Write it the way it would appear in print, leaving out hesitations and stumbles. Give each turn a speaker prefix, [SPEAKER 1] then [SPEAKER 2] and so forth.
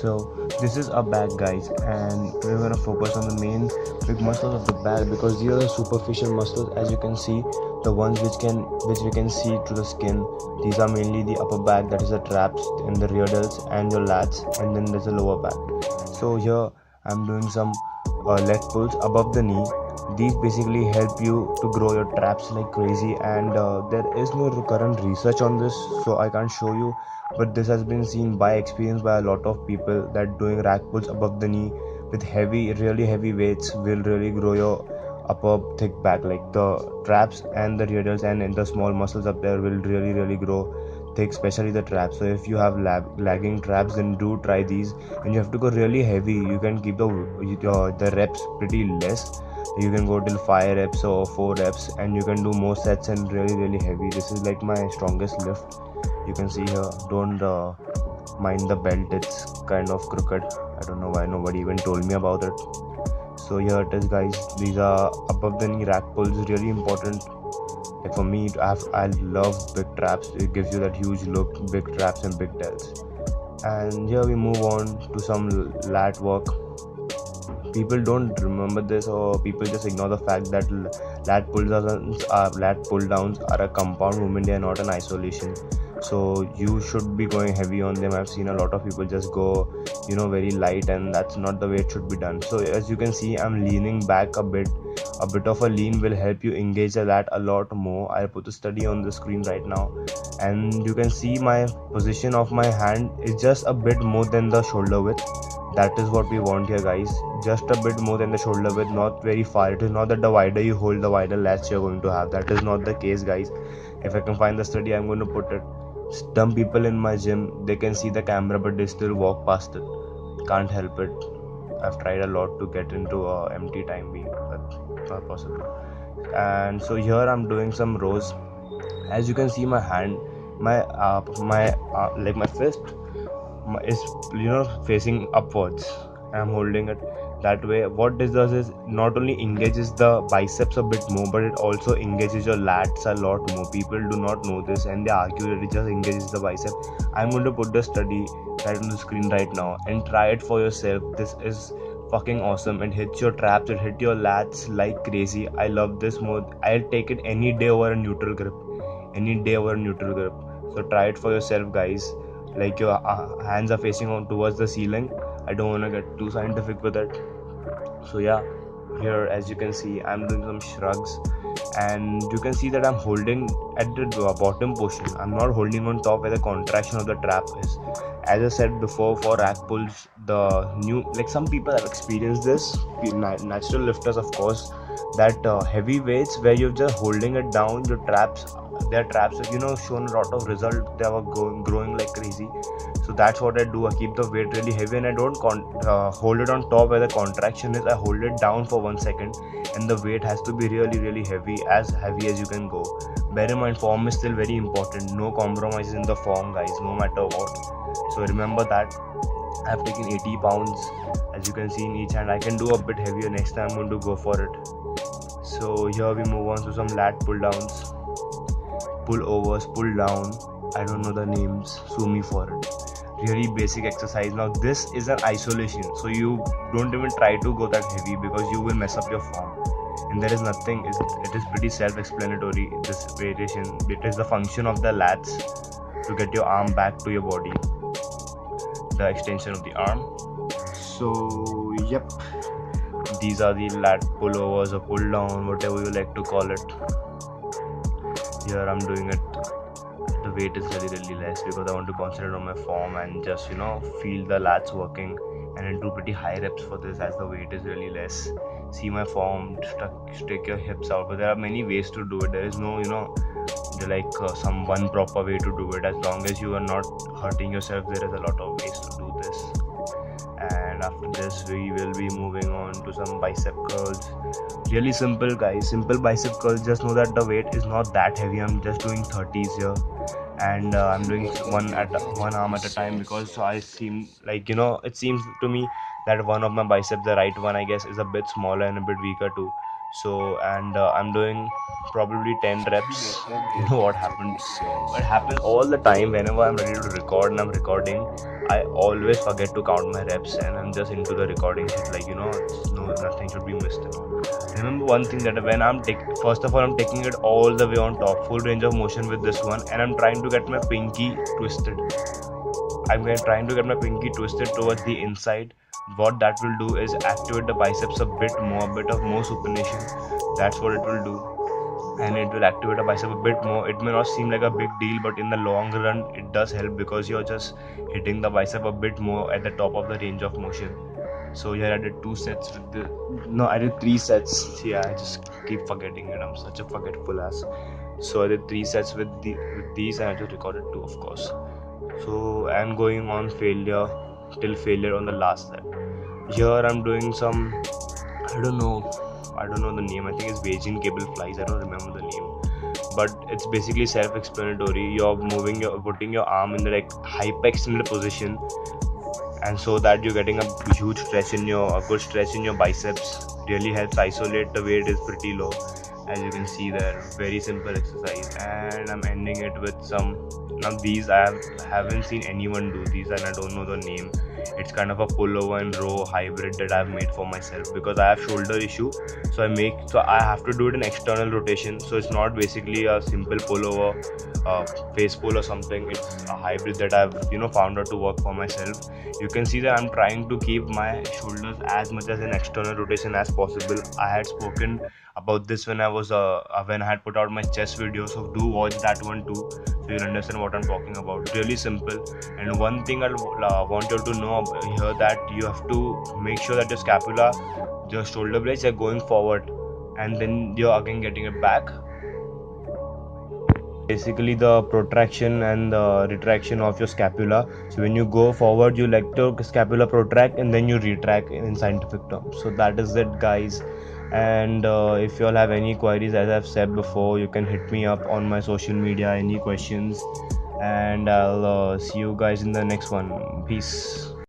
[SPEAKER 1] So this is a back, guys, and we're gonna focus on the main big muscles of the back, because these are the superficial muscles. As you can see, the ones which we can see through the skin, these are mainly the upper back, that is the traps, and the rear delts and your lats, and then there's the lower back. So here I'm doing some leg pulls above the knee. These basically help you to grow your traps like crazy, and there is no current research on this, so I can't show you, but this has been seen by experience by a lot of people that doing rack pulls above the knee with really heavy weights will really grow your upper thick back, like the traps and the rear delts and the small muscles up there will really grow thick, especially the traps. So if you have lagging traps, then do try these, and you have to go really heavy. You can keep the reps pretty less. You can go till 5 reps or 4 reps, and you can do more sets and really heavy. This is like my strongest lift. You can see here. Don't mind the belt, it's kind of crooked. I don't know why nobody even told me about it. So here it is, guys. These are above the knee rack pulls, really important. Like for me, I love big traps. It gives you that huge look, big traps and big delts. And here we move on to some lat work. People don't remember this, or people just ignore the fact that lat pull downs are a compound movement. They are not an isolation, so you should be going heavy on them. I've seen a lot of people just go very light, and that's not the way it should be done. So as you can see, I'm leaning back a bit of a lean will help you engage the lat a lot more. I'll put the study on the screen right now, and you can see my position of my hand is just a bit more than the shoulder width. That is what we want here, guys. Just a bit more than the shoulder width, not very far. It is not that the wider you hold, the wider lats you're going to have. That is not the case, guys. If I can find the study, I'm going to put it. Some people in my gym, they can see the camera, but they still walk past it. Can't help it. I've tried a lot to get into empty time being, but not possible. And so here I'm doing some rows. As you can see, my hand, my fist is facing upwards. I'm holding it that way. What this does is not only engages the biceps a bit more, but it also engages your lats a lot more. People do not know this, and they argue that it just engages the bicep. I'm going to put the study right on the screen right now, and try it for yourself. This is fucking awesome. It hits your traps, it hits your lats like crazy. I love this more. I'll take it any day over a neutral grip. So try it for yourself, guys. Like your hands are facing on towards the ceiling. I don't want to get too scientific with it. So yeah, here as you can see, I'm doing some shrugs, and you can see that I'm holding at the bottom portion. I'm not holding on top where the contraction of the trap is. As I said before, for rack pulls, some people have experienced this, natural lifters of course, that heavy weights where you're just holding it down, their traps have shown a lot of result. They are growing like crazy. So that's what I do. I keep the weight really heavy, and I don't hold it on top where the contraction is. I hold it down for 1 second, and the weight has to be really heavy as you can go. Bear in mind, form is still very important. No compromises in the form, guys, no matter what. So remember that. I've taken 80 pounds, as you can see, in each hand. I can do a bit heavier next time. I'm going to go for it. So here we move on to some lat pull downs, pull overs, pull down. I don't know the names, sue me for it. Really basic exercise. Now this is an isolation, so you don't even try to go that heavy, because you will mess up your form. And there is nothing, it is pretty self-explanatory, this variation. It is the function of the lats to get your arm back to your body, the extension of the arm. So yep, these are the lat pullovers or pull down, whatever you like to call it. Here I'm doing it, the weight is really less, because I want to concentrate on my form and just feel the lats working, and I do pretty high reps for this as the weight is really less. See my form, stick your hips out, but there are many ways to do it. There is no some one proper way to do it. As long as you are not hurting yourself, there is a lot of ways to do this. And after this, we will be moving on to some bicep curls. Really simple, guys, simple bicep curls. Just know that the weight is not that heavy. I'm just doing 30s here, and I'm doing one arm at a time, because I seem like it seems to me that one of my biceps, the right one I guess, is a bit smaller and a bit weaker too. So and I'm doing probably 10 reps. You know what happened? What happens all the time whenever I'm ready to record and I'm recording, I always forget to count my reps and I'm just into the recording shit, like, no, nothing should be missed and all. Remember one thing, that when first of all, I'm taking it all the way on top, full range of motion with this one, and I'm trying to get my pinky twisted. Trying to get my pinky twisted towards the inside. What that will do is activate the biceps a bit more, a bit of more supination. That's what it will do, and it will activate the bicep a bit more. It may not seem like a big deal, but in the long run, it does help because you're just hitting the bicep a bit more at the top of the range of motion. So yeah, I did 2 sets with the. No, I did 3 sets. Yeah, I just keep forgetting it. I'm such a forgetful ass. So I did 3 sets with these, and I just recorded 2, of course. So I'm going on failure on the last set. Here I'm doing some, I don't know the name. I think it's Beijing cable flies. I don't remember the name, but it's basically self-explanatory. You're putting your arm in the like hyper-extended position, and so that you're getting a good stretch in your biceps. Really helps isolate the weight is pretty low, as you can see there. Very simple exercise, and I'm ending it with some. Now these haven't seen anyone do these, and I don't know the name. It's kind of a pullover and row hybrid that I've made for myself because I have shoulder issue. So I have to do it in external rotation. So it's not basically a simple pullover, face pull or something. It's a hybrid that I've found out to work for myself. You can see that I'm trying to keep my shoulders as much as an external rotation as possible. I had spoken about this when I had put out my chest video, so do watch that one too, so you'll understand what I'm talking about. Really simple. And one thing I want you to know here, that you have to make sure that your shoulder blades are going forward, and then you're again getting it back. Basically the protraction and the retraction of your scapula. So when you go forward, you let your scapula protract and then you retract in scientific terms. So that is it, guys. And if you all have any queries, as I've said before, you can hit me up on my social media, any questions, and I'll see you guys in the next one. Peace.